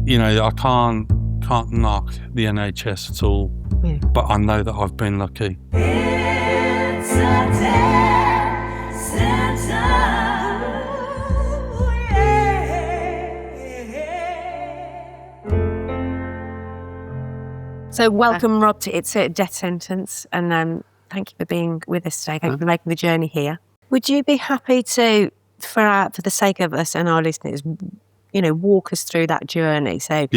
you know, I can't knock the NHS at all, but I know that I've been lucky. It's a dead sentence. So welcome, Rob, to It's a Death Sentence, and thank you for being with us today. Thank you for making the journey here. Would you be happy to, for the sake of us and our listeners, you know, walk us through that journey? So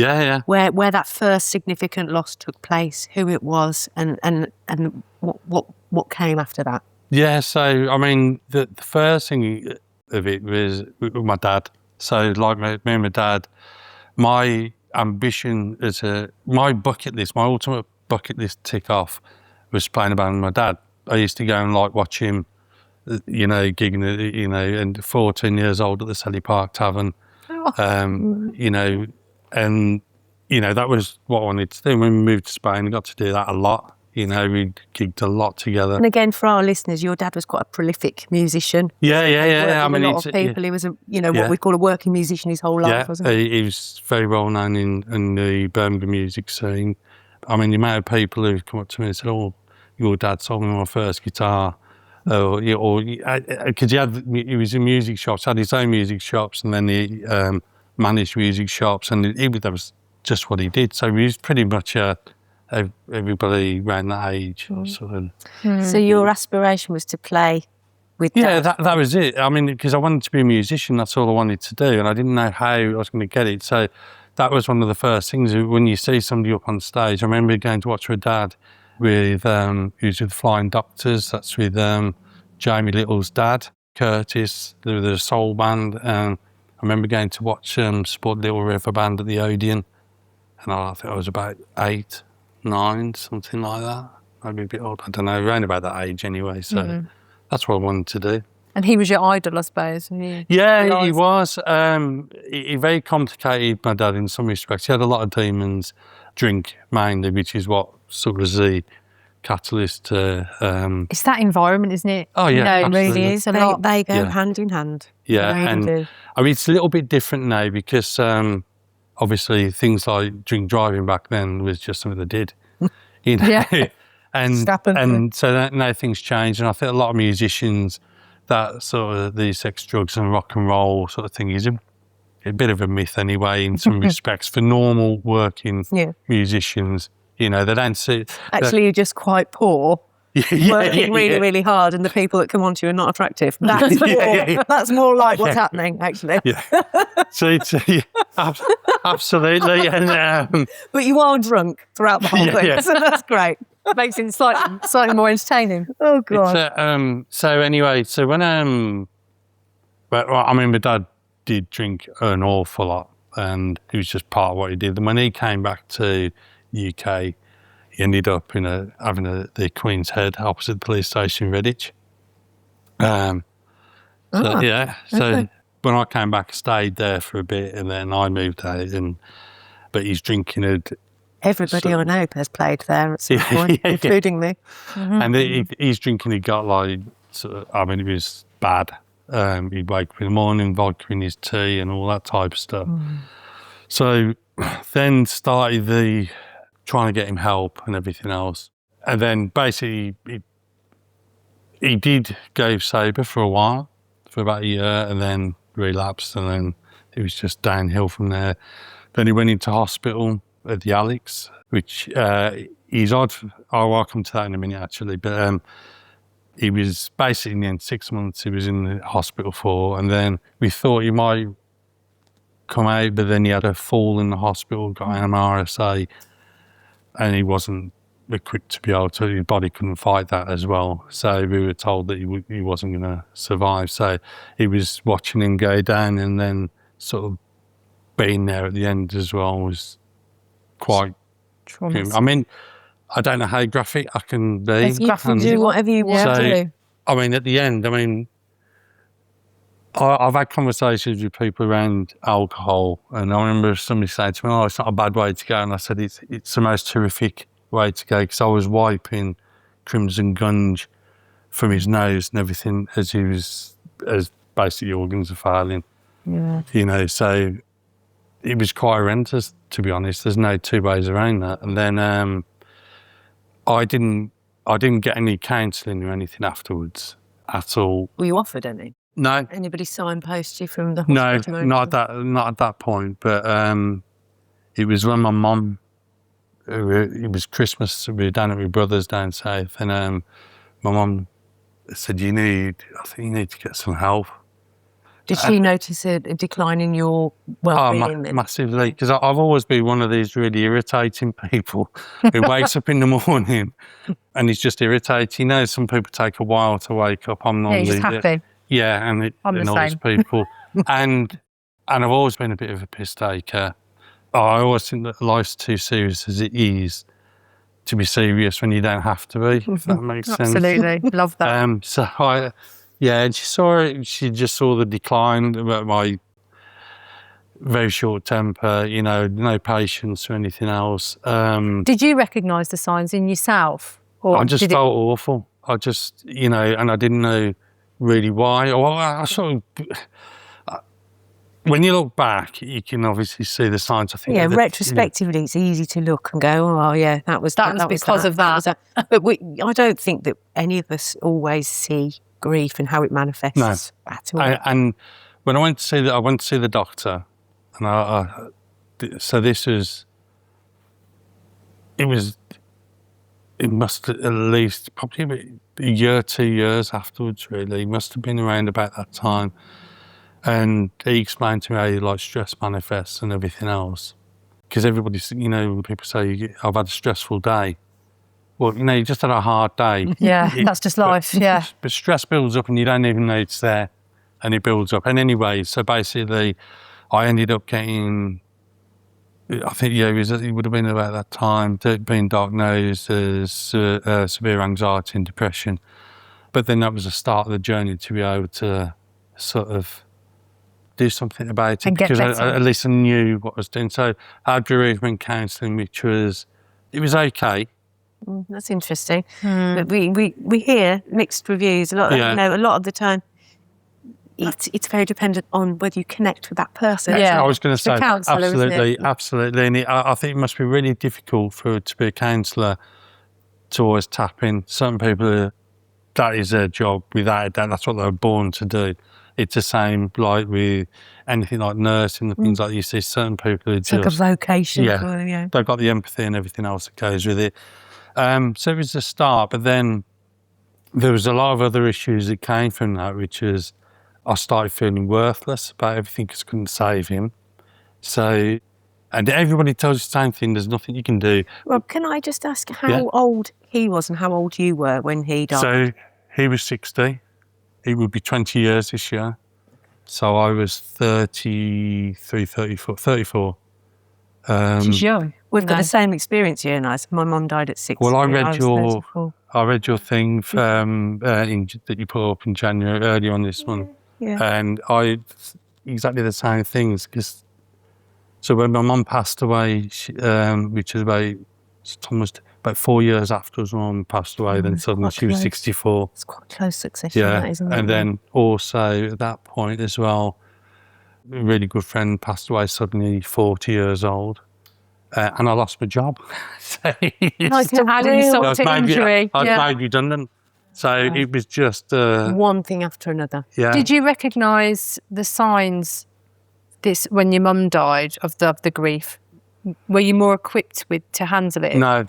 where that first significant loss took place, who it was, and what came after that? Yeah, so I mean, the first thing of it was with my dad. So like me and my dad, my ambition my bucket list, my ultimate bucket list tick off was playing a band with my dad. I used to go and like watch him, you know, gigging, you know, and 14 years old at the Selly Park Tavern, you know, and, you know, that was what I wanted to do. When we moved to Spain, I got to do that a lot. You know, we gigged a lot together. And again, for our listeners, your dad was quite a prolific musician. Yeah. I mean, a lot of people. He was what we call a working musician his whole life, wasn't he? He was very well known in the Birmingham music scene. I mean, the amount of people who come up to me and said, "Oh, your dad sold me my first guitar," because he was in music shops, had his own music shops, and then he managed music shops, and that was just what he did. So he was pretty much everybody around that age. So your aspiration was to play with Dad? Yeah, that was it. I mean, because I wanted to be a musician, that's all I wanted to do, and I didn't know how I was going to get it. So that was one of the first things. When you see somebody up on stage, I remember going to watch my dad with, he was with Flying Doctors, that's with Jamie Little's dad, Curtis, the soul band. I remember going to watch support Little River Band at the Odeon, and I think I was about 8, 9, something like that. Maybe a bit old, I don't know, around about that age anyway. So that's what I wanted to do. And he was your idol, I suppose. Yeah, he was. He very complicated, my dad, in some respects. He had a lot of demons, drink mainly, which is what sort of the catalyst to... It's that environment, isn't it? Oh, yeah, it really is. They go hand in hand. Yeah, They and do. I mean, it's a little bit different now because obviously things like drink driving back then was just something they did, you know. Yeah. and so now things change, and I think a lot of musicians, that sort of the sex, drugs and rock and roll sort of thing is a bit of a myth anyway in some respects for normal working musicians. You know, they don't see... Actually, you're just quite poor, working really hard, and the people that come onto you are not attractive. That's more like what's happening, actually. Yeah. So it's, absolutely. And, but you are drunk throughout the whole thing, so that's great. Makes it slightly more entertaining. Oh, God. so anyway, so when I mean, my dad did drink an awful lot, and it was just part of what he did. And when he came back to the UK, he ended up having the Queen's Head opposite the police station in Redditch. So when I came back, I stayed there for a bit, and then I moved out. But his drinking had... Everybody I know has played there at some point, including me. And his drinking had got like, it was bad. He'd wake up in the morning, vodka in his tea and all that type of stuff. So then started trying to get him help and everything else. And then basically he did go sober for a while, for about a year, and then relapsed, and then it was just downhill from there. Then he went into hospital at the Alex, which he's odd. I'll come to that in a minute, actually. But he was basically in the end 6 months he was in the hospital for, and then we thought he might come out, but then he had a fall in the hospital, got an RSA, and he wasn't equipped to be able to, his body couldn't fight that as well. So we were told that he wasn't going to survive. So he was watching him go down, and then sort of being there at the end as well was quite traumatic. I mean, I don't know how graphic I can be. You can do whatever you want to do. I mean, at the end, I've had conversations with people around alcohol, and I remember somebody saying to me, "Oh, it's not a bad way to go," and I said, "It's the most terrific way to go," because I was wiping crimson gunge from his nose and everything as basically organs are failing. Yeah. You know, so it was quite horrendous, to be honest. There's no two ways around that. And then I didn't get any counselling or anything afterwards at all. Were you offered any? No, Anybody signpost you from the no, hospital? not at that point. But it was when my mum. It was Christmas. We were down at my brother's down south, and my mum said, I think you need to get some help. Did she notice a decline in your well-being? then? Massively, because I've always been one of these really irritating people who wakes up in the morning and he's just irritated. You know, some people take a while to wake up. I'm not. Yeah, you're just happy. Yeah, and I'm the annoys same. people. and I've always been a bit of a piss taker. I always think that life's too serious as it is to be serious when you don't have to be, if that makes sense. Absolutely. Love that. And she just saw the decline about my very short temper, no patience or anything else. Did you recognise the signs in yourself? Or I just felt awful. I just, and I didn't know really why. Or I sort of, when you look back, you can obviously see the signs. I think. Yeah, retrospectively, it's easy to look and go, "Oh, yeah, that was because of that." But I don't think that any of us always see grief and how it manifests at all. And when I went to see the doctor, and it must at least probably a year, 2 years afterwards. Really, it must have been around about that time. And he explained to me how stress manifests and everything else. Because everybody's, when people say, I've had a stressful day. Well, you just had a hard day. Yeah, that's just life, yeah. But stress builds up and you don't even know it's there. And it builds up. And anyway, so basically, I ended up getting, I think, it would have been about that time, being diagnosed as severe anxiety and depression. But then that was the start of the journey to be able to sort of do something about it, and because at least I knew what I was doing. So I had bereavement counselling, which was okay. That's interesting. But we hear mixed reviews. A lot of the time, it's very dependent on whether you connect with that person. Yeah, I was going to say, counsellor, absolutely. And I think it must be really difficult to be a counsellor to always tap in. Some people, that is their job, without a doubt. That's what they were born to do. It's the same like with anything like nursing and things like that. You see certain people who like a vocation. They've got the empathy and everything else that goes with it. So it was the start, but then there was a lot of other issues that came from that, which is I started feeling worthless about everything because I couldn't save him. So, and everybody tells you the same thing, there's nothing you can do. Well, can I just ask how old he was and how old you were when he died? So he was 60. It would be 20 years this year. So I was 34. She's young. We've got the same experience, you and I. My mum died at 60. Well, I was read your thing that you put up in January, early on this month. Yeah. And exactly the same things. So when my mum passed away, which is about 4 years after my mum passed away, then suddenly she was 64. It's quite close succession, Yeah, that, isn't it? and then also at that point as well, a really good friend passed away suddenly, 40 years old, and I lost my job. So Like to add insult to injury. I was made redundant. So it was just one thing after another. Yeah. Did you recognise the signs when your mum died of the grief? Were you more equipped to handle it? No,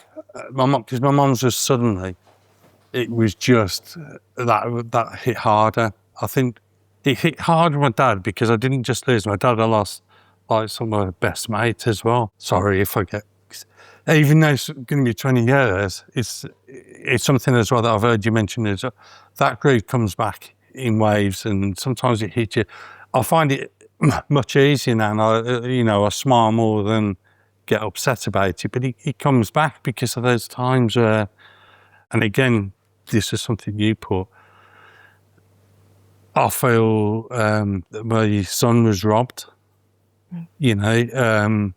because my mum's just suddenly, it was just that hit harder. I think it hit harder with my dad because I didn't just lose my dad, I lost some of my best mates as well. Sorry if I get, even though it's going to be 20 years, it's something as well that I've heard you mention is that grief comes back in waves and sometimes it hits you. I find it much easier now, and I smile more than get upset about it, but it comes back because of those times where, and again, this is something you put, I feel that my son was robbed, and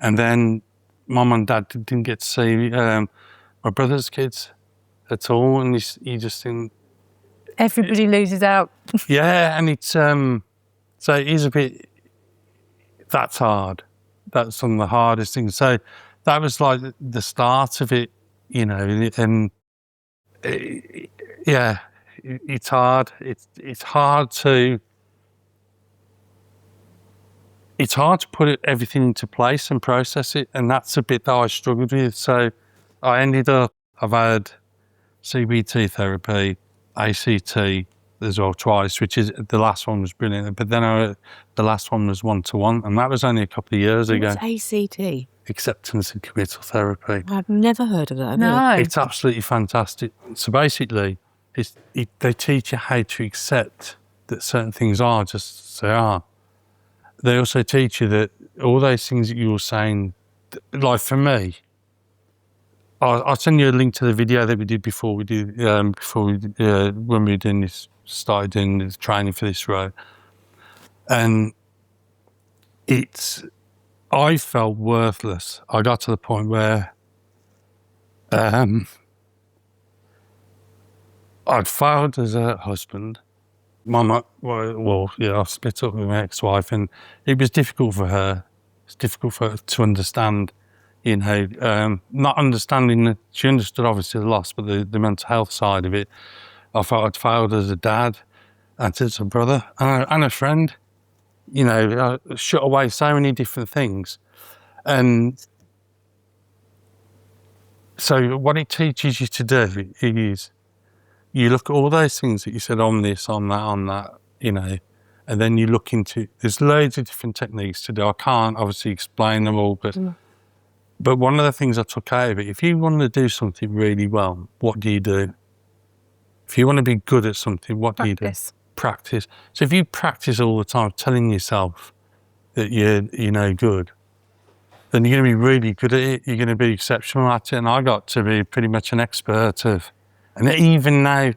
then Mum and Dad didn't get to see my brother's kids at all, and you just think... Everybody loses out. Yeah, and it's, so it is a bit... That's hard. That's some of the hardest things. So that was like the start of it, you know, and yeah, it's hard. It's hard to put everything into place and process it, and that's a bit that I struggled with. So I've had CBT therapy, ACT as well twice, which is the last one was brilliant. But then the last one was 1-to-1, and that was only a couple of years ago. What's ACT? Acceptance and committal therapy. I've never heard of that. have you? No. It's absolutely fantastic. So basically, they teach you how to accept that certain things are just as they are. They also teach you that all those things that you were saying, like for me, I'll send you a link to the video that we did when we were doing this, started doing this training for this road. And I felt worthless. I got to the point where I'd failed as a husband. I split up with my ex-wife, and it was difficult for her. It's difficult for her to understand, you know, not understanding that she understood obviously the loss, but the mental health side of it. I felt I'd failed as a dad and as a brother and a friend. You know, I shut away so many different things. And so what it teaches you to do is you look at all those things that you said on this, on that, you know, and then you look into, there's loads of different techniques to do. I can't obviously explain them all, but one of the things I took out of it, if you want to do something really well, what do you do? If you want to be good at something, what do you do? Practice. So if you practice all the time, telling yourself that you're no good, then you're going to be really good at it. You're going to be exceptional at it. And I got to be pretty much an expert of, and even now,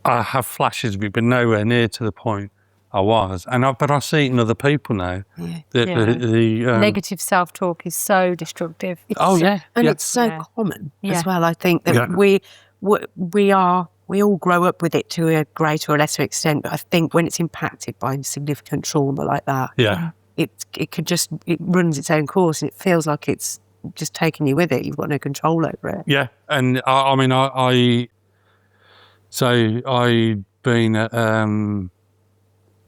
I have flashes of it, but nowhere near to the point I was. But I see it in other people now. Yeah. The Negative self-talk is so destructive. And it's so common as well. I think that we all grow up with it to a greater or lesser extent, but I think when it's impacted by significant trauma like that, it runs its own course, and it feels like it's just taking you with it. You've got no control over it. Yeah, and I've been at,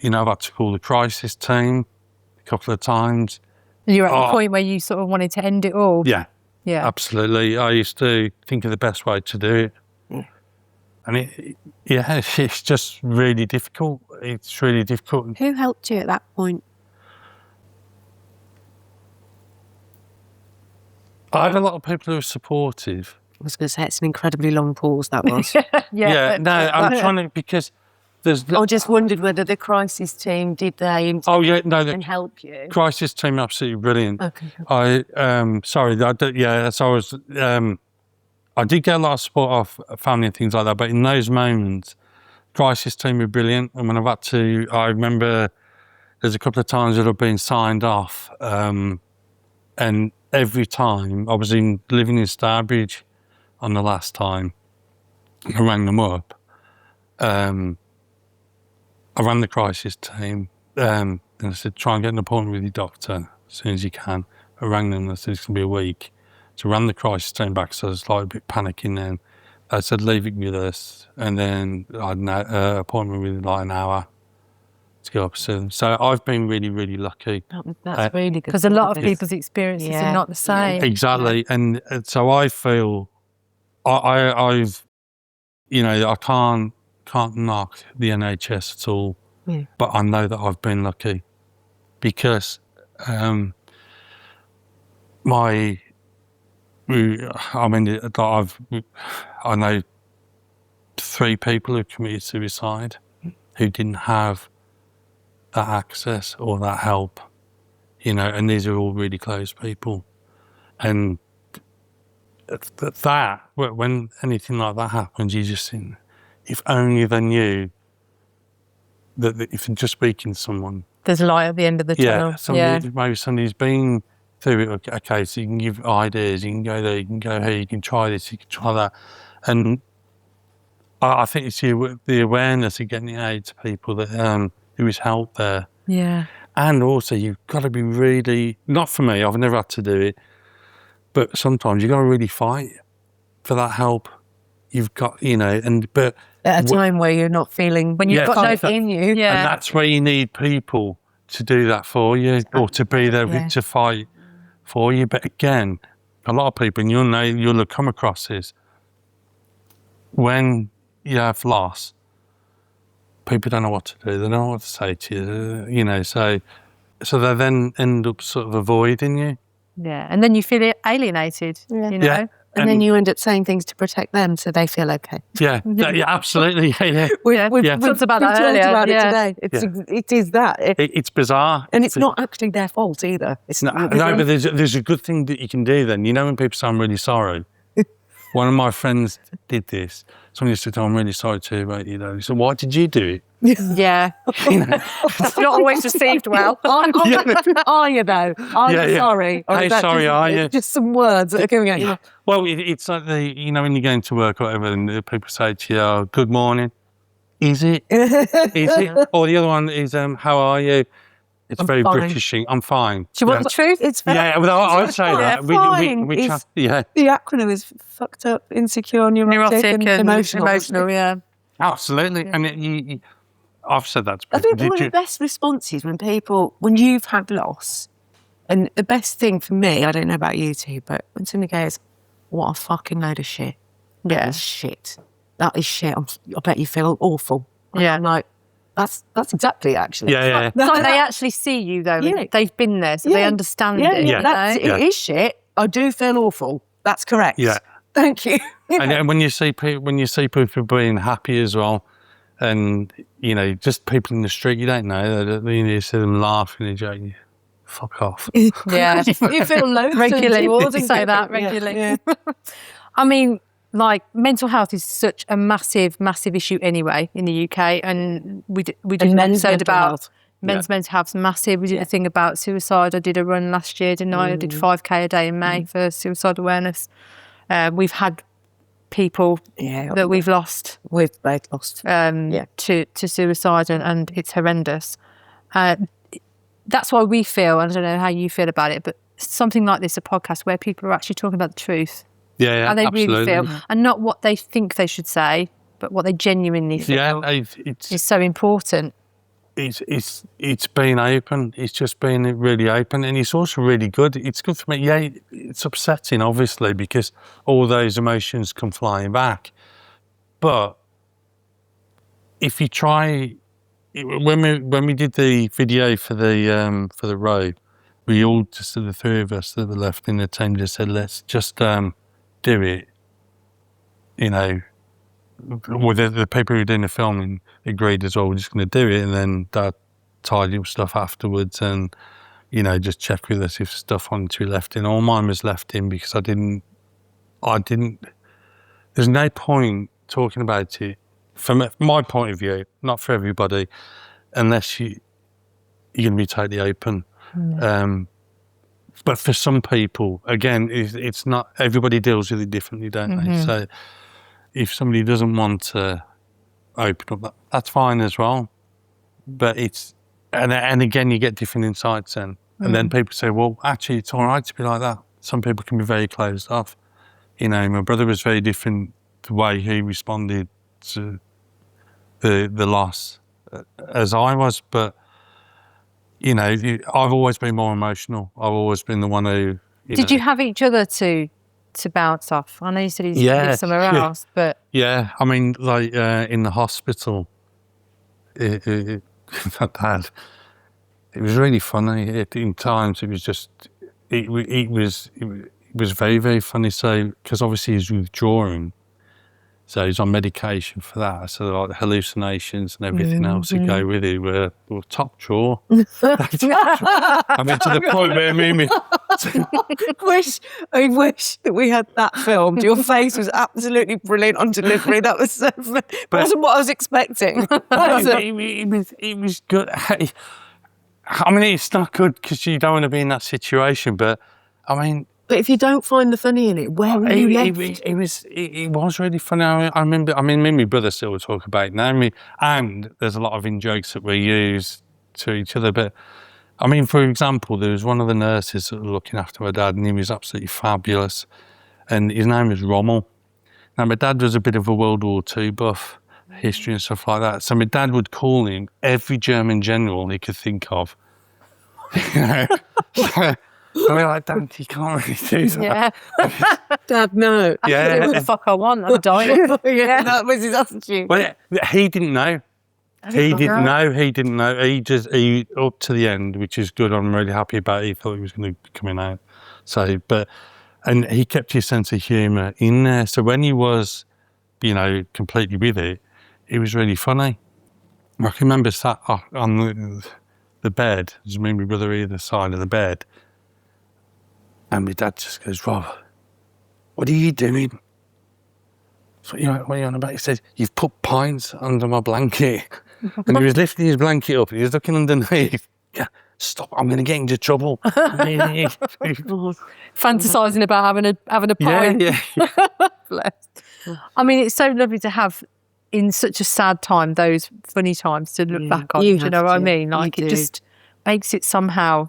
I've had to call the crisis team a couple of times. You're at the point where you sort of wanted to end it all. Yeah, yeah, absolutely. I used to think of the best way to do it. And it's just really difficult. It's really difficult. Who helped you at that point? I had a lot of people who were supportive. I was going to say, it's an incredibly long pause, that was. I'm trying to, because there's... I just wondered whether the crisis team, did they and help you? Crisis team, absolutely brilliant. Okay. I did get a lot of support off family and things like that, but in those moments, crisis team were brilliant. And when I remember there's a couple of times that I've been signed off, and every time I was living in Starbridge on the last time, I rang them up. I ran the crisis team, and I said, try and get an appointment with your doctor as soon as you can. I rang them and I said, it's going to be a week. So I ran the crisis team back, so I was like a bit panicking then. I said, leave it with us. And then I had an appointment within like an hour to go up soon. So I've been really, really lucky. That's really good. Because a lot of people's experiences are not the same. Exactly. And so I feel I've, I can't knock the NHS at all, but I know that I've been lucky because I know 3 people who committed suicide who didn't have that access or that help, and these are all really close people. And that, when anything like that happens, you just think, if only they knew that if you're just speaking to someone, there's light at the end of the tunnel. Maybe somebody's been through it. Okay, so you can give ideas, you can go there, you can go here, you can try this, you can try that. And I think it's the awareness of getting it out to people that there is help there. Yeah. And also, you've got to be really, not for me, I've never had to do it, but sometimes you've got to really fight for that help. You've got, but At a time where you're not feeling, when you've Yeah, got so- no in you. Yeah. and that's where you need people to do that for you, or to be there Yeah. to fight for you. But again, a lot of people, and you'll have come across this, when you have loss, people don't know what to do. They don't know what to say to you, so they then end up sort of avoiding you. Yeah. And then you feel alienated, you know? Yeah. And then you end up saying things to protect them so they feel okay. Yeah, absolutely. Yeah. We've Talked about that talked earlier, about yeah. it today. It is that. It's bizarre. And it's not actually their fault either. It's No, but there's a good thing that you can do then. When people say, I'm really sorry. One of my friends did this. Someone used to tell, I'm really sorry too, mate. He said, why did you do it? Yeah. It's not always received well. Are you though? Are Yeah, you yeah. sorry? Or Hey, is that sorry, just, are you? it's just some words that are coming at you. Well, it's like when you're going to work or whatever, and people say to you, oh, good morning. Is it? Is it? Or the other one is, how are you? It's I'm very fine. British thing. I'm fine. Do you want the truth? It's Yeah, well, I say that. fine We is- yeah, The acronym is fucked up, insecure, neurotic, and emotional. Yeah. absolutely. And I've said that to I people. think one of the best responses when you've had loss, and the best thing for me, I don't know about you two, but when somebody goes, what a fucking load of shit. That is shit. That is shit. I bet you feel awful. And Yeah. I'm like, that's exactly actually. Yeah. It's like they actually see you though. Yeah. They've been there, so they understand Yeah, it. yeah, you that's, know? it is shit. I do feel awful. That's correct. Yeah. Thank you. And when you see people being happy as well, and just people in the street you don't know, you see them laughing and joking. Fuck off. Yeah. You feel loathsome Regularly. towards You say people. that Yeah, regularly. yeah. I mean, like mental health is such a massive, massive issue anyway in the UK, and we did an men's episode mental about health. men's mental health's massive. We did a thing about suicide. I did a run last year, didn't I? I did 5K a day in May for suicide awareness. We've had people that we've lost We've both lost. to suicide, and it's horrendous. That's why we feel, and I don't know how you feel about it, but something like this, a podcast where people are actually talking about the truth. Yeah, How they absolutely. really feel, and not what they think they should say, but what they genuinely feel Yeah, is so important. it's been open. It's just been really open, and it's also really good. It's good for me. Yeah, it's upsetting, obviously, because all those emotions come flying back. But if you try, when we did the video for the road, we all just the three of us that were left in the team just said, let's just do it. With the people who were doing the filming agreed as well, we're just going to do it, and then that tidy up stuff afterwards, and just check with us if stuff wanted to be left in. All mine was left in because I didn't. There's no point talking about it from my point of view, not for everybody, unless you're going to be totally open. But for some people, again, it's not everybody deals with it differently, don't they? So if somebody doesn't want to open up, that's fine as well. But and again, you get different insights then. And then people say, well, actually, it's all right to be like that. Some people can be very closed off. My brother was very different the way he responded to the loss as I was. But, I've always been more emotional. I've always been the one who... Did you have each other to bounce off? I know you said he's lived somewhere else, but... Yeah, I mean, like in the hospital, it was really funny. In times, it was just... It was very, very funny. So, because obviously he's withdrawing, so he's on medication for that. So like the hallucinations and everything else that go with it were top drawer. I mean, to the point where I wish that we had that filmed. Your face was absolutely brilliant on delivery. That was so fun. Wasn't what I was expecting. it was good. I mean, it's not good because you don't want to be in that situation, but I mean... But if you don't find the funny in it, where are you left? It was really funny. I remember, me and my brother still talk about it now. And there's a lot of in-jokes that we use to each other, but I mean, for example, there was one of the nurses that was looking after my dad, and he was absolutely fabulous. And his name was Rommel. Now, my dad was a bit of a World War II buff, history and stuff like that. So my dad would call him every German general he could think of. You know? So we're like, Dad, you can't really do that. Yeah. Dad, no. Yeah. Do what the fuck I want. I'm dying. Yeah, that was his attitude. Well, he didn't know. He didn't know. He didn't know. He up to the end, which is good. I'm really happy about it. He thought he was going to be coming out. So, and he kept his sense of humour in there. So when he was, completely with it, it was really funny. I can remember sat on the bed, there's me and my brother either side of the bed, and my dad just goes, Rob, what are you doing? So, what are you on about? He said, you've put pints under my blanket. And he was lifting his blanket up and he was looking underneath. Yeah, stop, I'm going to get into trouble. Fantasising about having a pint. Yeah. Bless. I mean, it's so lovely to have in such a sad time those funny times to look back on. Do you know what I mean? Like it just makes it somehow,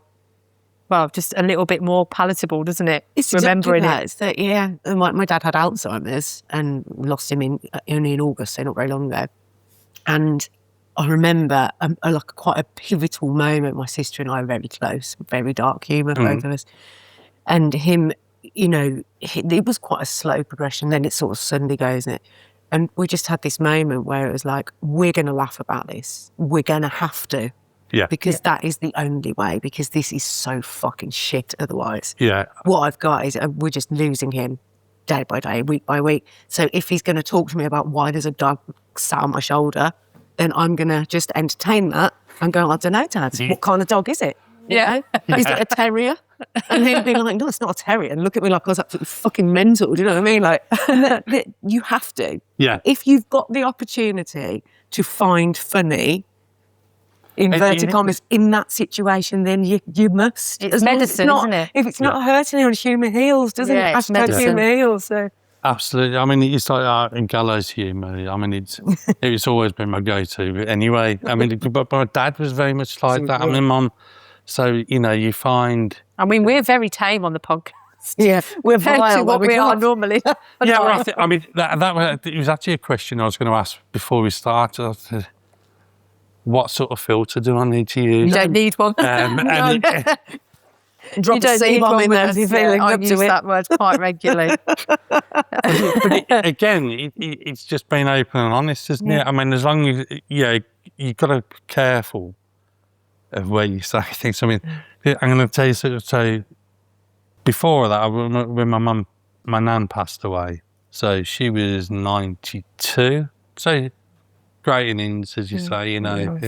well, just a little bit more palatable, doesn't it? It's remembering exactly that. it. It's that, yeah. And my dad had Alzheimer's and lost him only in August, so not very long ago. And I remember quite a pivotal moment. My sister and I were very close, very dark humour, both of us. And him, it was quite a slow progression. Then it sort of suddenly goes, isn't it? And we just had this moment where it was like, we're going to laugh about this. We're going to have to. Yeah. Because that is the only way, because this is so fucking shit otherwise. Yeah. What I've got is we're just losing him day by day, week by week. So if he's going to talk to me about why there's a dog sat on my shoulder, then I'm going to just entertain that and go, I don't know, Dad, what kind of dog is it? Yeah. Is it a terrier? And he'd be like, no, it's not a terrier. And look at me like I was absolutely fucking mental. Do you know what I mean? Like, you have to. Yeah. If you've got the opportunity to find funny, inverted commas, in that situation, then you must. It's medicine, isn't it? If it's not hurting you on human heels, doesn't it? It's Hashtag medicine. human heels. So. Absolutely. I mean, it's like in gallows humour. I mean, it's always been my go-to. Anyway, I mean, but my dad was very much like that. I mean, Mum. So you find. I mean, we're very tame on the podcast. Yeah, we're Compared to what we are normally. Yeah, well, I mean, it was actually a question I was going to ask before we started. I said, what sort of filter do I need to use? You don't need one. Drop a C-bomb in there if you're feeling I up use to it. that word quite regularly. But again, it's just being open and honest, isn't it? I mean, as long as, you've got to be careful of where you say things. I mean, I'm going to tell you, so before that, when my nan passed away, so she was 92, so great innings, as you say,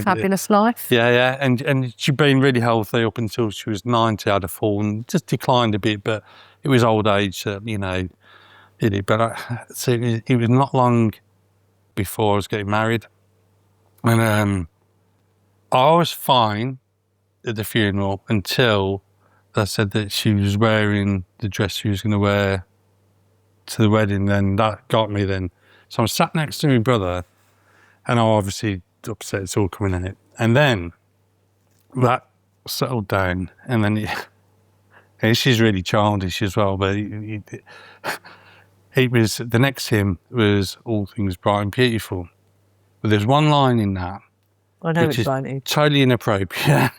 Fabulous life. Yeah, and she'd been really healthy up until she was 90, had a fall and just declined a bit, but it was old age that, did it. But it was not long before I was getting married. And I was fine at the funeral until they said that she was wearing the dress she was going to wear to the wedding. Then that got me then. So I'm sat next to my brother, and I'm obviously upset it's all coming in it. And then that settled down, and then and she's really childish as well, but it was, the next hymn was All Things Bright and Beautiful. But there's one line in that I know which which is line it is. totally inappropriate.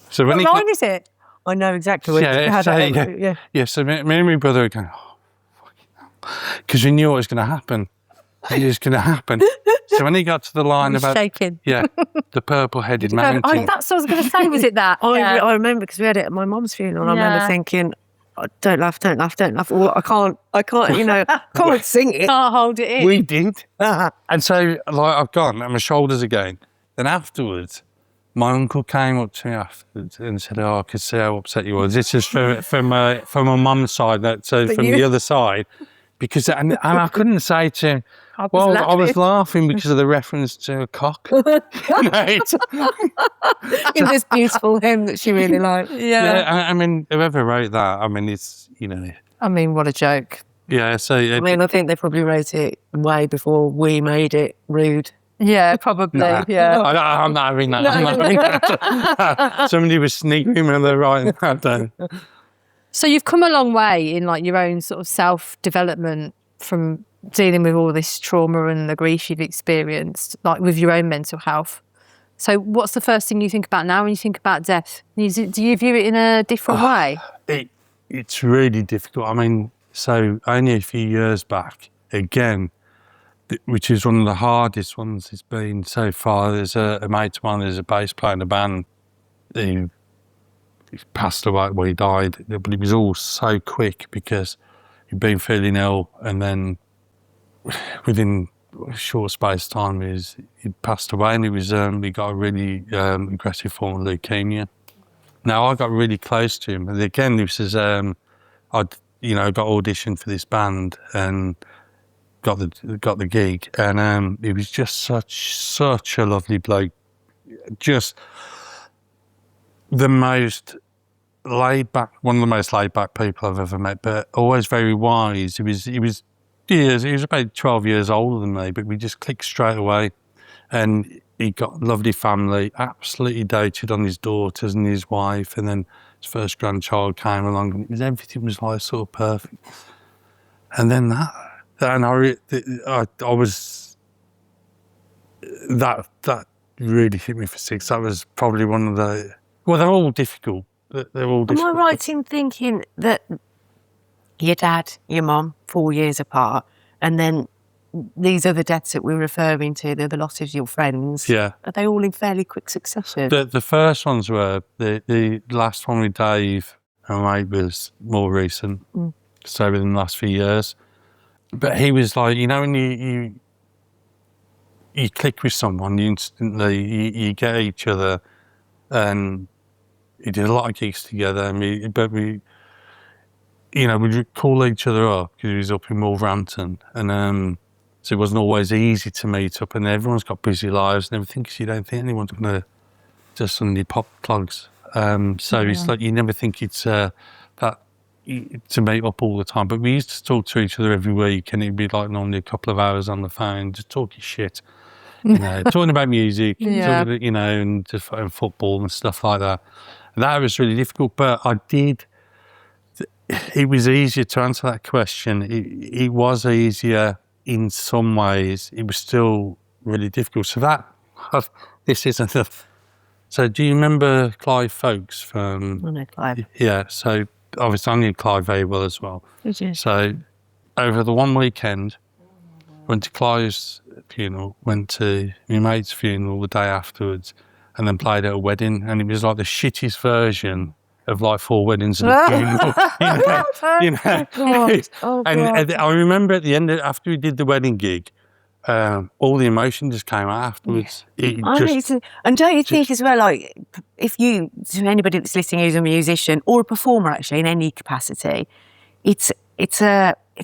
So when What line is it? I know exactly which. So me and my brother are going, oh, fucking hell. Because we knew what was going to happen. It was going to happen. So when he got to the line about shaking. The purple-headed mountain. That's what I was going to say. Was it that? I remember because we had it at my mum's funeral. And I remember thinking, oh, don't laugh. Well, I can't, can't sing it. Can't hold it in. We did. And so, I've gone, and my shoulders again. Then afterwards, my uncle came up to me afterwards and said, oh, I could see how upset you were. This is from my mum's side, so from the other side. Because, and I couldn't say to him, I was laughing because of the reference to a cock. It's this beautiful hymn that she really liked. Yeah, I mean, whoever wrote that, I mean, it's, I mean, what a joke. Yeah, so... I think they probably wrote it way before we made it rude. Yeah, probably. Nah. Yeah. I'm not having that. I'm not having that. Somebody was sneaking when they're writing that down. So you've come a long way in like your own sort of self-development from dealing with all this trauma and the grief you've experienced, like with your own mental health. So what's the first thing you think about now when you think about death? Do you view it in a different way? It's really difficult. I mean, so only a few years back, again, which is one of the hardest ones it's been so far. There's a mate of mine, there's a bass player in the band who passed away, well, he died, but it was all so quick because he'd been feeling ill, and then within a short space of time he'd passed away, and he got a really aggressive form of leukemia. Now, I got really close to him, and again, this is I'd got auditioned for this band and got the gig, and he was just such a lovely bloke, just the most laid back, one of the most laid back people I've ever met, but always very wise. He was about 12 years older than me, but we just clicked straight away. And he got a lovely family, absolutely doted on his daughters and his wife, and then his first grandchild came along, and everything was like sort of perfect. And then that really hit me for six. That was probably one of the, well, they're all difficult. They're all difficult. Am I right in thinking that your dad, your mum, 4 years apart, and then these other deaths that we're referring to, the loss of your friends, Yeah. are they all in fairly quick succession? The first ones were, the last one with Dave and mate was more recent, so within the last few years. But he was like, when you click with someone, you instantly, you get each other, and we did a lot of gigs together, and we'd call each other up because he was up in Wolverhampton, and so it wasn't always easy to meet up, and everyone's got busy lives and everything, because you don't think anyone's going to just suddenly pop clogs. It's like you never think it's to meet up all the time. But we used to talk to each other every week, and it'd be like normally a couple of hours on the phone, just talking shit, talking about music, and just and football and stuff like that. And that was really difficult, but it was easier to answer that question. It was easier in some ways. It was still really difficult. So this isn't a... So do you remember Clive Folkes from... I know Clive. Yeah, so obviously I knew Clive very well as well. Did you? So over the one weekend, went to Clive's funeral, went to my mate's funeral the day afterwards, and then played at a wedding, and it was like the shittiest version of like 4 weddings and a funeral. And I remember at the end, after we did the wedding gig, all the emotion just came out afterwards. And don't you think as well, like, to anybody that's listening who's a musician or a performer actually in any capacity, it's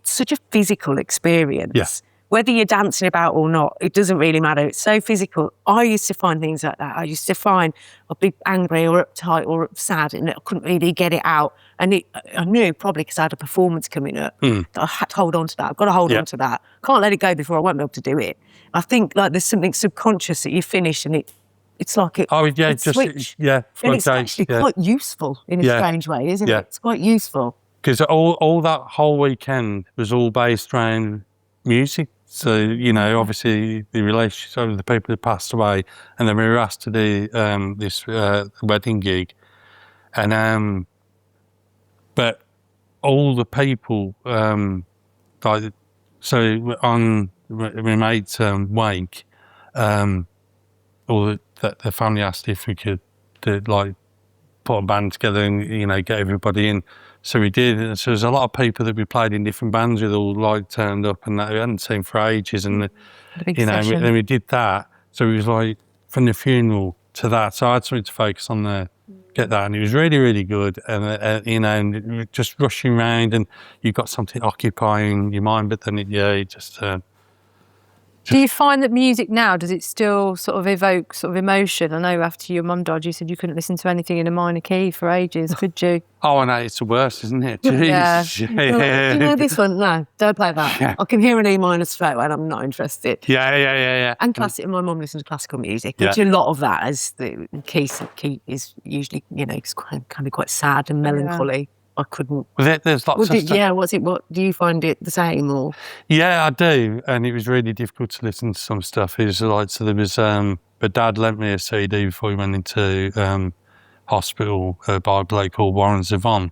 such a physical experience. Yeah. Whether you're dancing about or not, it doesn't really matter. It's so physical. I used to find things like that. I used to find I'd be angry or uptight or sad, and I couldn't really get it out. And I knew, probably because I had a performance coming up, that I had to hold on to that. I've got to hold on to that. Can't let it go before I won't be able to do it. I think like there's something subconscious that you finish, and it's like it. Oh yeah, it's switch. Yeah. And it's actually quite useful in a strange way, isn't it? It's quite useful. Because all that whole weekend was all based around music. So, obviously the relationship of the people who passed away, and then we were asked to do this wedding gig. And but all the people, so on my mate's wake, the family asked if we could put a band together and get everybody in. So we did. And so there's a lot of people that we played in different bands with all turned up, and that we hadn't seen for ages. And then we did that. So it was like from the funeral to that. So I had something to focus on there, get that, and it was really, really good. And and just rushing around, and you got something occupying your mind, but then it just Do you find that music now, does it still sort of evoke sort of emotion? I know after your mum died, you said you couldn't listen to anything in a minor key for ages, could you? Oh, no, it's the worst, isn't it? Yeah. Jeez. Do you know this one? No, don't play that. Yeah. I can hear an E minor straight away and I'm not interested. Yeah. And my mum listens to classical music, Yeah. which a lot of that is the key is usually, it's can be quite sad and melancholy. I couldn't. Well, there's lots of stuff. Yeah, what do you find it the same or? Yeah, I do, and it was really difficult to listen to some stuff. It was like, so there was, but Dad lent me a CD before he went into hospital by a bloke called Warren Zevon.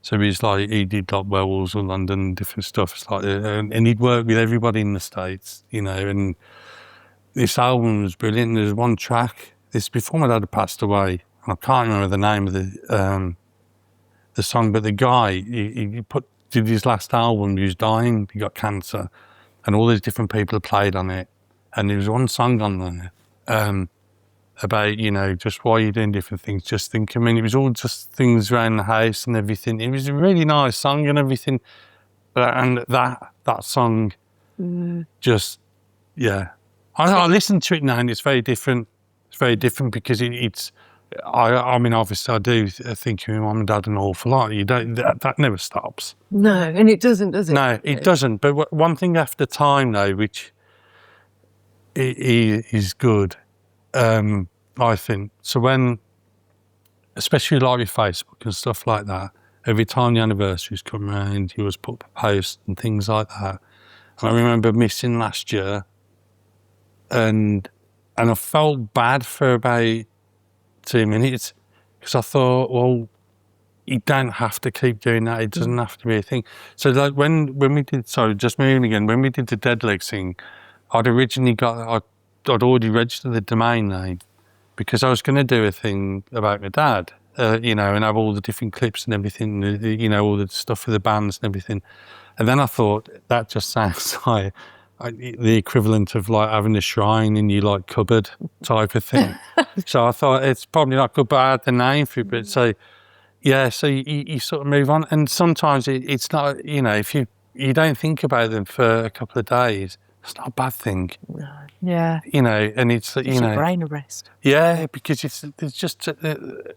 So he did like Werewolves of London, different stuff. It's like, and he'd worked with everybody in the States, and this album was brilliant. There's one track. This before my dad had passed away, and I can't remember the name of the song, but the guy he did his last album. He was dying. He got cancer, and all these different people played on it. And there was one song on there about just why you're doing different things. Just think. I mean, it was all just things around the house and everything. It was a really nice song and everything. And that song, just I listen to it now, and it's very different. It's very different because it's. I mean, obviously, I do think of my mum and dad an awful lot. You don't. That never stops. No, and it doesn't, does it? No, it doesn't. But one thing after time, though, which is good, I think. So when, especially like with Facebook and stuff like that, every time the anniversaries come around, you always put up a post and things like that. And I remember missing last year, and I felt bad for about 2 minutes because I thought, well, you don't have to keep doing that. It doesn't have to be a thing. So like when we did, just moving again, when we did the Dead Leg thing, I'd already registered the domain name because I was going to do a thing about my dad, and have all the different clips and everything, all the stuff with the bands and everything. And then I thought that just sounds like the equivalent of like having a shrine in your like cupboard type of thing. So I thought it's probably not good, but I had the name for it. But so you sort of move on, and sometimes it's not. If you don't think about them for a couple of days, it's not a bad thing. No. Yeah. And it's your brain a rest. Yeah, because there's just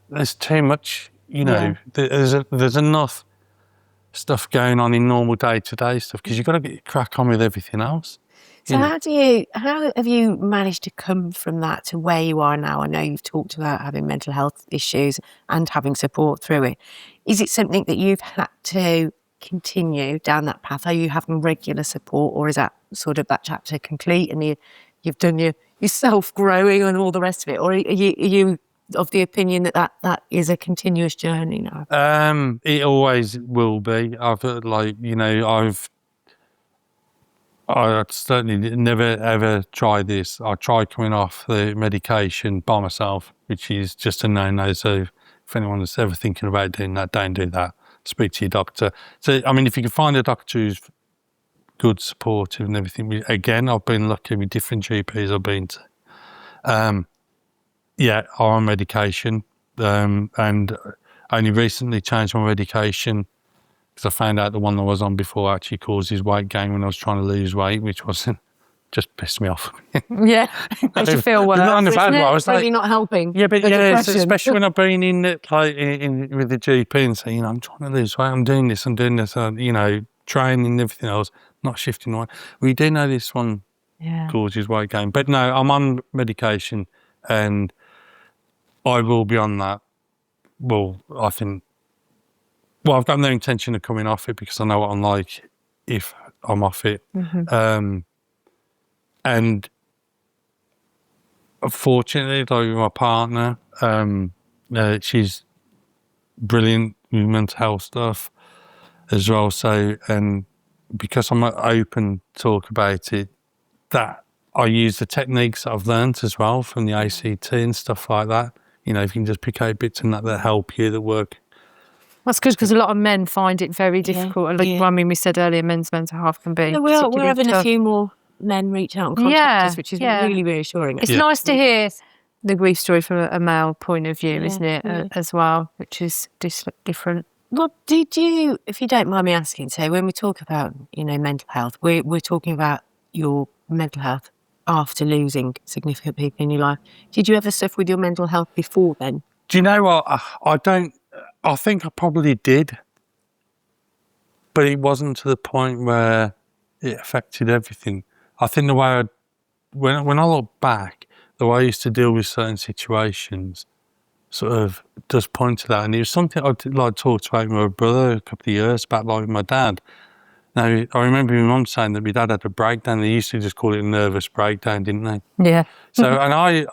there's too much. There's enough stuff going on in normal day-to-day stuff because you've got to get crack on with everything else. So how have you managed to come from that to where you are now? I know you've talked about having mental health issues and having support through it. Is it something that you've had to continue down that path? Are you having regular support, or is that sort of that chapter complete and you've done your self-growing and all the rest of it? Or are you of the opinion that is a continuous journey now? It always will be. I certainly never ever tried this. I tried coming off the medication by myself, which is just a no-no. So if anyone is ever thinking about doing that, don't do that. Speak to your doctor. So, I mean, if you can find a doctor who's good, supportive and everything. Again, I've been lucky with different GPs I've been to. I'm on medication, and I only recently changed my medication because I found out the one I was on before actually causes weight gain when I was trying to lose weight, which wasn't, just pissed me off. Yeah, makes you feel worse. Not in a bad way. I was It's really not helping. Yeah, but especially when I've been in with the GP and saying, I'm trying to lose weight, I'm doing this, training and everything else, not shifting weight. We do know this one causes weight gain. But no, I'm on medication and I will be on that. Well, I think, I've got no intention of coming off it because I know what I'm like if I'm off it. Mm-hmm. And fortunately, like with my partner, she's brilliant with mental health stuff as well. So, and because I'm open to talk about it, that I use the techniques that I've learned as well from the ACT and stuff like that. If you can just pick out bits and that help you, that work. That's good because a lot of men find it very difficult. I mean, we said earlier, men's mental health can be. We're having tough. A few more men reach out and contact us, which is really reassuring. It's nice to hear the grief story from a male point of view, isn't it, as well, which is different. Well, did you, if you don't mind me asking, so when we talk about, mental health, we're talking about your mental health after losing significant people in your life. Did you ever suffer with your mental health before then? Do you know what? I think I probably did, but it wasn't to the point where it affected everything. I think the way when I look back, the way I used to deal with certain situations sort of does point to that. And it was something I did, like, talked about with my brother a couple of years back, like with my dad. Now, I remember my mum saying that my dad had a breakdown. They used to just call it a nervous breakdown, didn't they? Yeah. So, and I,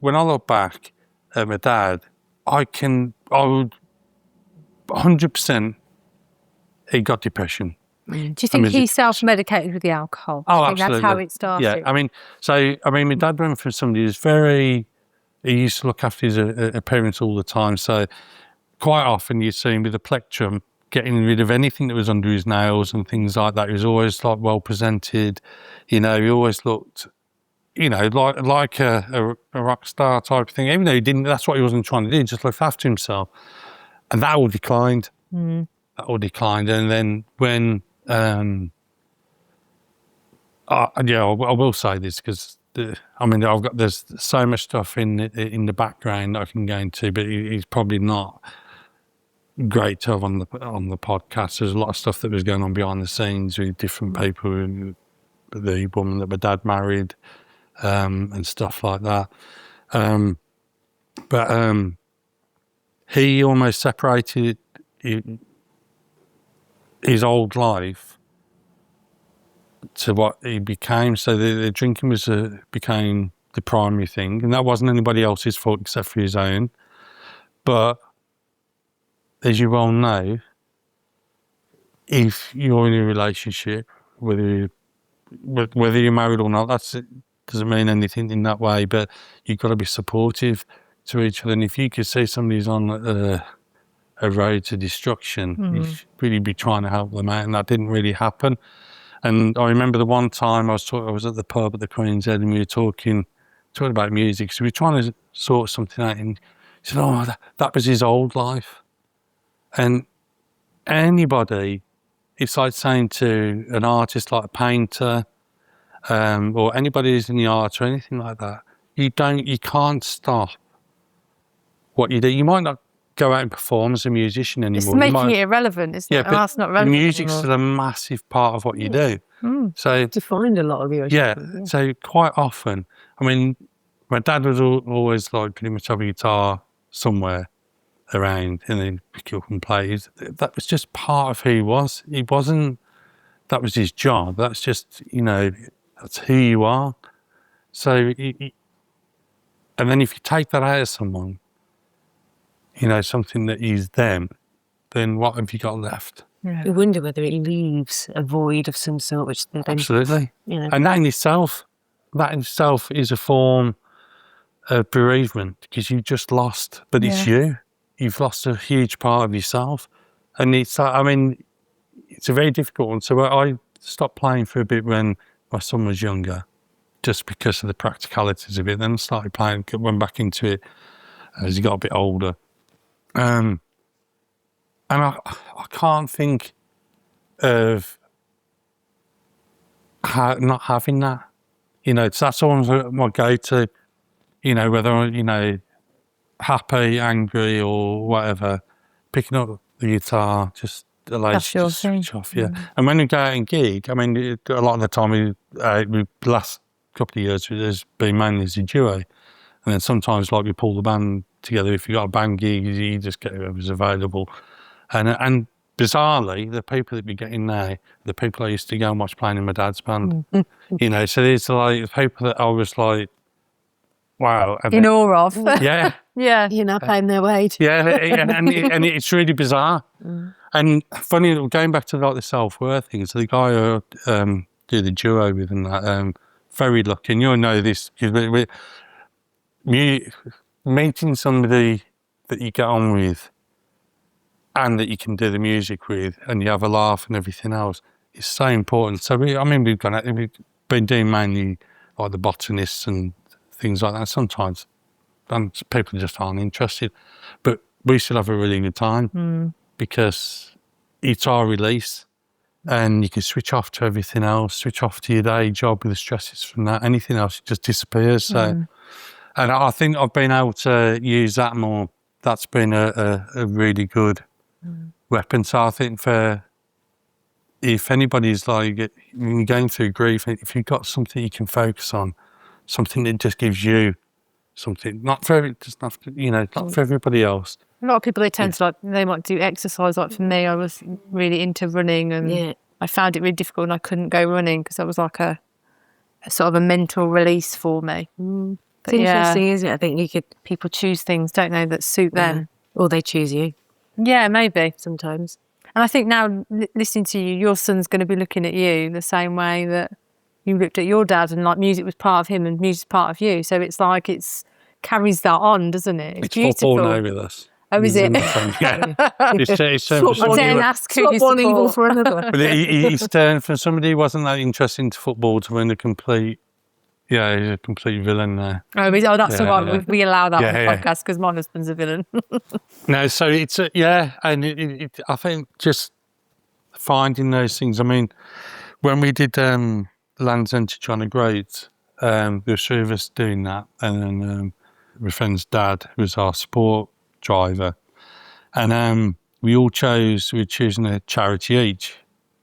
when I look back at my dad, I would 100%, he got depression. Do you think he self-medicated with the alcohol? Oh, I think absolutely. that's how it started. Yeah, I mean, my dad went from somebody who's he used to look after his appearance all the time. So quite often you'd see him with a plectrum, getting rid of anything that was under his nails and things like that. He was always like well presented, he always looked, like a rock star type of thing. Even though he didn't, that's what he wasn't trying to do, just look after himself. And that all declined. That all declined. And then when, I will say this because there's so much stuff in the background I can go into, but he's probably not great to have on the podcast. There's a lot of stuff that was going on behind the scenes with different people, the woman that my dad married, and stuff like that. But he almost separated his old life to what he became. So the drinking became the primary thing, and that wasn't anybody else's fault except for his own. But as you well know, if you're in a relationship, whether you're married or not, doesn't mean anything in that way. But you've got to be supportive to each other. And if you could see somebody's on a road to destruction, you should really be trying to help them out, and that didn't really happen. And I remember the one time I was at the pub at the Queen's Head, and we were talking about music. So we were trying to sort something out, and he said, "Oh, that was his old life." And anybody, it's like saying to an artist, like a painter, or anybody who's in the arts or anything like that, you can't stop what you do. You might not go out and perform as a musician anymore. It's making it irrelevant, isn't it? But That's not relevant music's anymore. still a massive part of what you do. So Defined a lot of your so quite often, my dad was always like pretty much have a guitar somewhere around and then pick it up and play. That was just part of who he was. He wasn't, that was his job. That's just, that's who you are. So, and then if you take that out of someone, something that is them, then what have you got left? You wonder whether it leaves a void of some sort, which they don't. Absolutely. And that in itself is a form of bereavement, because you've just lost, but it's you. You've lost a huge part of yourself. And it's a very difficult one. So I stopped playing for a bit when my son was younger, just because of the practicalities of it. Then I started playing, went back into it as he got a bit older. And I can't think of not having that. That's always my go-to. Whether happy, angry, or whatever, picking up the guitar just allows you to switch off. And when we go out and gig, a lot of the time the last couple of years there's been mainly as a duo, and then sometimes we pull the band together. If you got a band gig, you just get whoever's available. And bizarrely, the people that we're getting now, the people I used to go and watch playing in my dad's band. So there's the people that I was like, wow. In awe of. Yeah. Yeah. You're not paying their wage. Yeah, and it's really bizarre. And funny, going back to the self-worth thing, so the guy who do the duo with and that, very lucky, and you'll know this, because meeting somebody that you get on with and that you can do the music with and you have a laugh and everything else is so important. So we've been doing mainly like the botanists and things like that. Sometimes people just aren't interested, but we still have a really good time because it's our release. and you can switch off to everything else, switch off to your day job with the stresses from that. Anything else just disappears. So, and I think I've been able to use that more. That's been a really good weapon. So I think if anybody's like, when you're going through grief, if you've got something you can focus on, something that just gives you something, not for everybody else. A lot of people, they tend to they might do exercise. Like for me, I was really into running, and I found it really difficult, and I couldn't go running because that was like a sort of a mental release for me. It's interesting, isn't it? I think people choose things, don't they, that suit them, or they choose you. Yeah, maybe Sometimes. And I think now, listening to you, your son's going to be looking at you the same way that you looked at your dad, and like music was part of him and music's part of you. So it's like carries that on, doesn't it? It's beautiful. Football now with us. Oh, is it? Yeah. It's I didn't ask who you one evil support. for another. But he's turned from somebody who wasn't that interested into football to being he's a complete villain now. Oh, that's all right. Yeah. We allow that on the Yeah. podcast because my husband's a villain. No, so it's and I think just finding those things. I mean, when we did Land's End to John O'Groats, there were three of us doing that, and then my friend's dad was our support driver, and we were choosing a charity each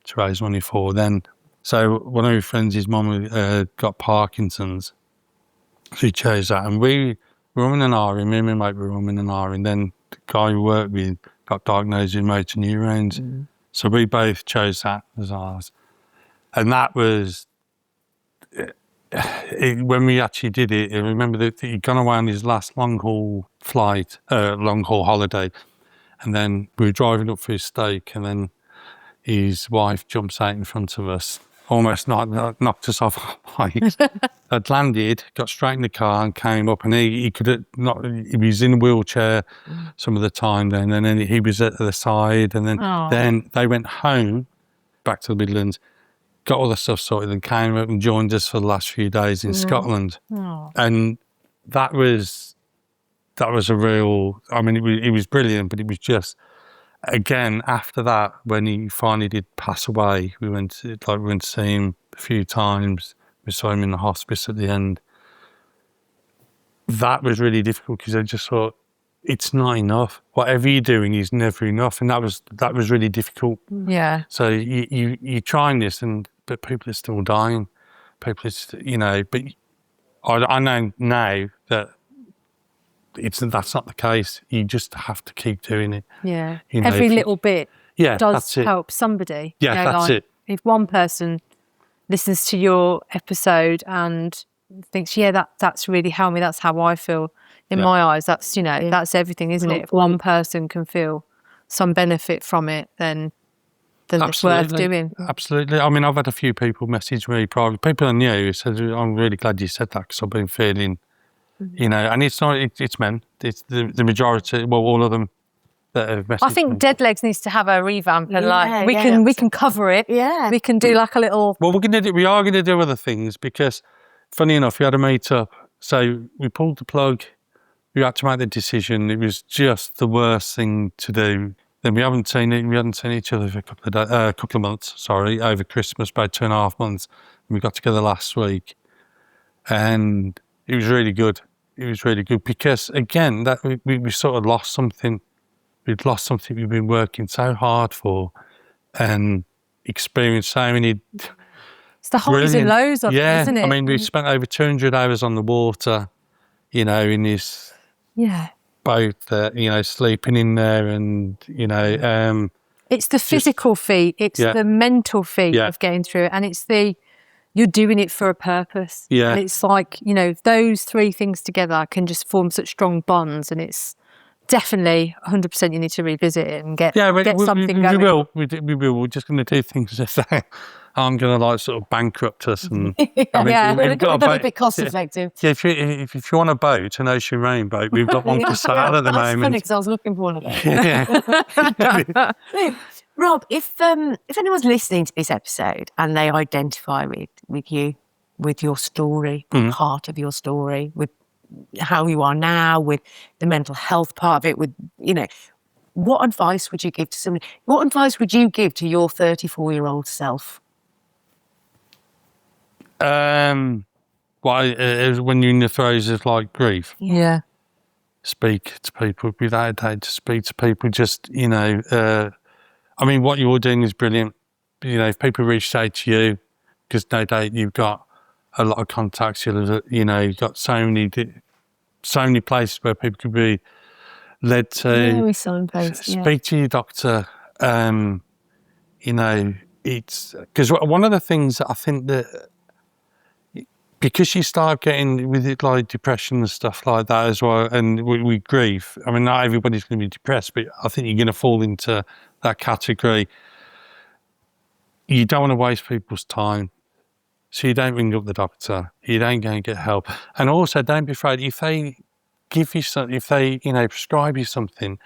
to raise money for. Then, so one of my friends, his mum got Parkinson's, so he chose that, and we were umming and ahhing. Me and my mate were umming and ahhing. Then the guy we worked with got diagnosed with motor neurones, so we both chose that as ours, and that was. When we actually did it, I remember that he'd gone away on his last long-haul holiday, and then we were driving up for his steak, and then his wife jumps out in front of us, almost knocked us off our bikes. Had landed, got straight in the car and came up, and he was in a wheelchair some of the time then, and then he was at the side, and then they went home, back to the Midlands, got all the stuff sorted, and came up and joined us for the last few days in Scotland. And that was a real, I mean, it was brilliant, but it was just, again, after that, when he finally did pass away, we went to see him a few times. We saw him in the hospice at the end. That was really difficult because I just thought, it's not enough. Whatever you're doing is never enough, and that was really difficult. Yeah. So you're trying this, but people are still dying. People are, but I know now that that's not the case. You just have to keep doing it. Yeah. You know, Every little bit does that's it. help somebody. Yeah, that's it. If one person listens to your episode and thinks, that's really helped me, that's how I feel. In my eyes, that's that's everything, isn't it? If one person can feel some benefit from it, then it's worth doing. Absolutely. I mean, I've had a few people message me privately, people I knew, who said, I'm really glad you said that because I've been feeling, and it's not, it's men. It's the majority, well, all of them that have messaged I think me. Dead Legs needs to have a revamp, and we can cover it. Yeah. We can do like a little. Well, we are going to do other things because, funny enough, we had a meet up. So we pulled the plug. We had to make the decision. It was just the worst thing to do. Then we hadn't seen each other for a couple of months, over Christmas, about 2.5 months. And we got together last week. And it was really good. It was really good because, again, that we sort of lost something. We'd lost something we've been working so hard for and experienced so many. It's the highs and lows of it, isn't it? I mean, we spent over 200 hours on the water, in this boat, sleeping in there, and it's the physical feat, it's the mental feat of getting through it, and it's you're doing it for a purpose. Yeah, and it's like those three things together can just form such strong bonds, and it's definitely 100% you need to revisit it and get something going. We will. We're just going to do things that I'm going to sort of bankrupt us, and we've got a bit cost effective. Yeah, if you want a boat, an ocean rain boat, we've got one for sale at the That's moment. funny because I was looking for one of those. Yeah. Rob, if anyone's listening to this episode and they identify with you, with your story, part of your story, with how you are now, with the mental health part of it, with what advice would you give to somebody? What advice would you give to your 34-year-old self? When you're in the throes of like grief, Yeah. speak to people without a doubt. To speak to people, just I mean, what you're doing is brilliant. You know, if people reach out to you, because no doubt you've got a lot of contacts. You've got so many places where people could be led to. Very signpost. Speak to your doctor. It's because one of the things that I think that because you start getting with it like depression and stuff like that as well, and with grief. I mean, not everybody's going to be depressed, but I think you're going to fall into that category. You don't want to waste people's time. So you don't ring up the doctor. You don't go and get help. And also don't be afraid if they give you something, if they, prescribe you something,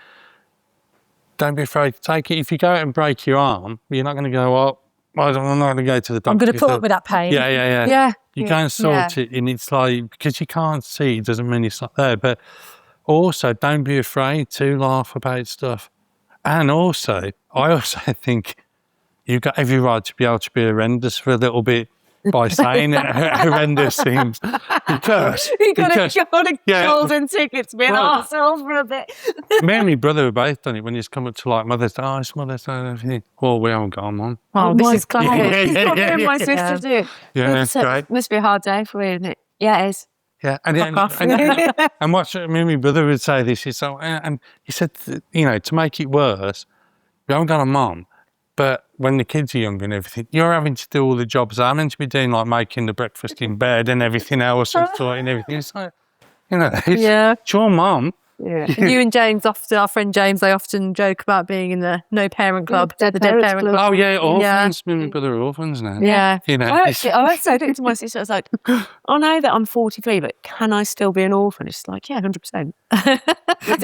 don't be afraid to take it. If you go out and break your arm, you're not going to go, I'm not going to go to the doctor. I'm going to put up with that pain. Yeah. You go and sort it, and it's like, because you can't see, it doesn't mean it's not there. But also, don't be afraid to laugh about stuff. And also, I also think you've got every right to be able to be horrendous for a little bit by saying horrendous things. Because you got a golden ticket to be an arsehole for a bit. Me and my brother have both done it when he's come up to like Mother's Day. Oh, it's Mother's Day and everything. Well, we haven't gone on. Oh, this is classic. It's what me and my sister do. Yeah, that's great. Must be a hard day for you, isn't it? Yeah, it is. Yeah, and what me and my brother would say this is so, and he said, to make it worse, we haven't got a mum, but when the kids are younger and everything, you're having to do all the jobs I'm meant to be doing, like making the breakfast in bed and everything else and sorting everything. It's like, it's your mum. Yeah. You and James our friend James, they often joke about being in the no parent club, the dead parent club. Oh yeah, orphans. Me and my brother are orphans now. Yeah. I said it to my sister. I was like, I know that I'm 43, but can I still be an orphan? She's like, yeah, 100%.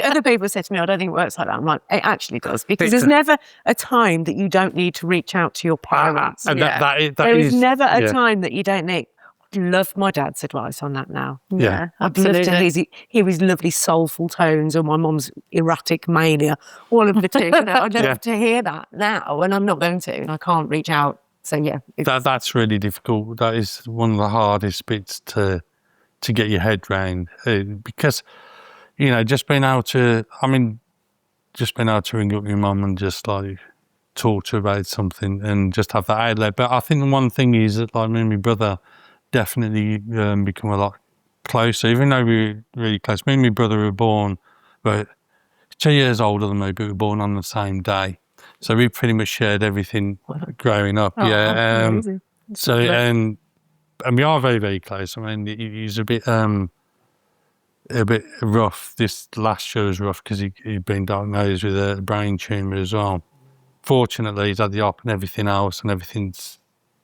Other people said to me, I don't think it works like that. I'm like, it actually does, because there's never a time that you don't need to reach out to your parents. And there is never a time that you don't need. Love my dad's advice on that now. Yeah, I'd love to hear his lovely soulful tones or my mum's erratic mania. All of the two. I'd love to hear that now, and I'm not going to, and I can't reach out. So yeah, that's really difficult. That is one of the hardest bits to get your head round, because just being able to ring up your mum and just like talk to her about something and just have that outlet. But I think the one thing is that like me and my brother definitely become a lot closer, even though we were really close. Me and my brother were born, but 2 years older than me, but we were born on the same day. So we pretty much shared everything growing up. So and we are very, very close. I mean, he's a bit rough. This last year was rough because he'd been diagnosed with a brain tumour as well. Fortunately, he's had the op and everything else, and everything's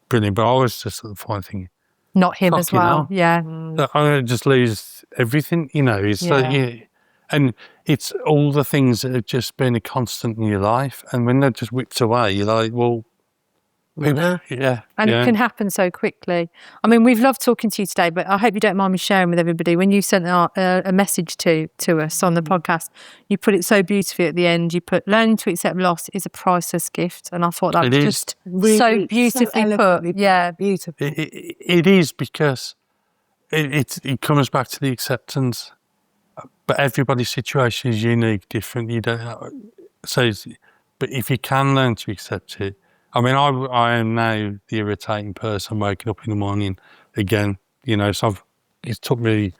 brilliant. But I was just at the point thinking, not him as well. Yeah. I'm going to just lose everything, It's and it's all the things that have just been a constant in your life. And when they're just whipped away, you're like, well, And it can happen so quickly. I mean, we've loved talking to you today, but I hope you don't mind me sharing with everybody. When you sent a message to us on the podcast, you put it so beautifully at the end. You put, learning to accept loss is a priceless gift. And I thought that was just so beautifully put. Yeah. Beautiful. It is, because it comes back to the acceptance. But everybody's situation is unique, different. You don't but if you can learn to accept it, I mean, I am now the irritating person waking up in the morning again, so it took me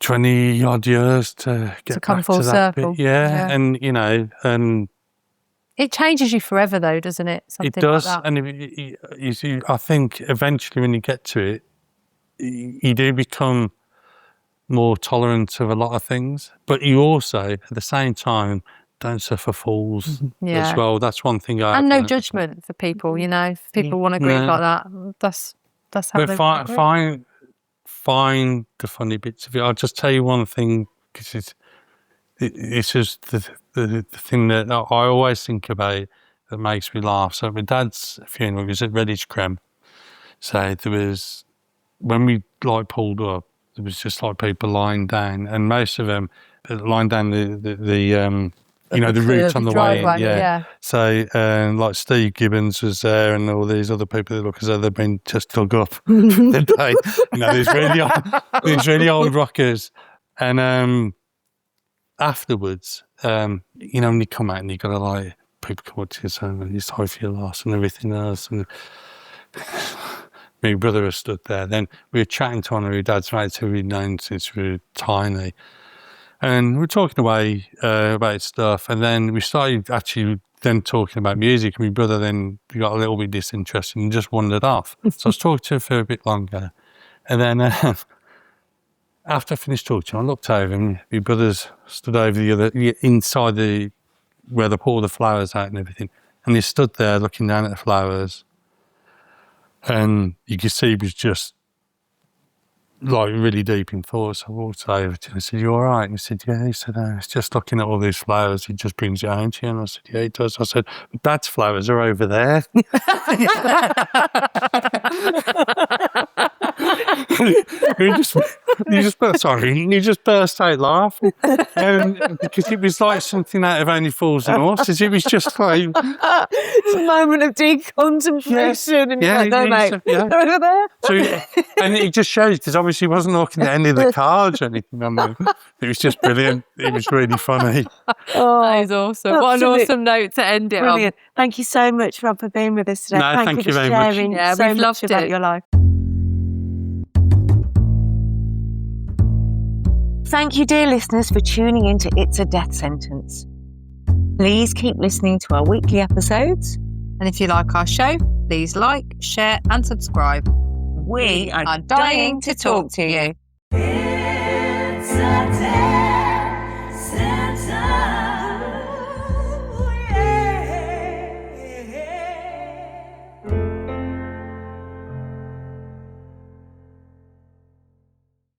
20 odd years to get come back full to that circle. bit. Yeah. And, and it changes you forever though, doesn't it? It does. Like that. And you see, I think eventually when you get to it, you do become more tolerant of a lot of things, but you also, at the same time, don't suffer fools as well. That's one thing and no judgment for people, If people want to grieve like that, that's how they find the funny bits of it. I'll just tell you one thing, because it's just the thing that I always think about that makes me laugh. So my dad's funeral was at Redditch Creme. So there was, when we pulled up, there was just people lying down, and most of them lying down the you know, the route on the way in. driveway, yeah. So, like Steve Gibbons was there, and all these other people that look as though they've been just dug up the day. You know, these really old rockers. And afterwards, you know, when you come out and you got to like, people come up to you saying, you're sorry for your loss and everything else. And my brother was stood there. Then we were chatting to one of my dad's mates who we'd known since we were tiny. And we were talking away about stuff. And then we started actually then talking about music. And my brother then got a little bit disinterested and just wandered off. So I was talking to him for a bit longer. And then after I finished talking to him, I looked over and my brother's stood over inside where they put all the flowers out and everything. And he stood there looking down at the flowers. And you could see he was just like really deep in thought. So I walked over to him and said, "You all right?" And he said, "Yeah." He said, "It's just looking at all these flowers. He just brings it home to you." And I said, "Yeah, he does." I said, "Dad's flowers are over there." He just burst out laughing. Because it was like something out of Only Fools and Horses. It was just like... It's a moment of deep contemplation. And you're like, no, mate, they're over there. So, and it just shows, because obviously he wasn't looking at any of the cards or anything. I mean, it was just brilliant. It was really funny. Oh, that is awesome. What an awesome note to end it brilliant. on. Thank you so much, Rob, for being with us today. No, thank you for very much. sharing Yeah, so we've much loved about it. your life. Thank you, dear listeners, for tuning in to It's a Death Sentence. Please keep listening to our weekly episodes. And if you like our show, please like, share and subscribe. We are dying to talk to you.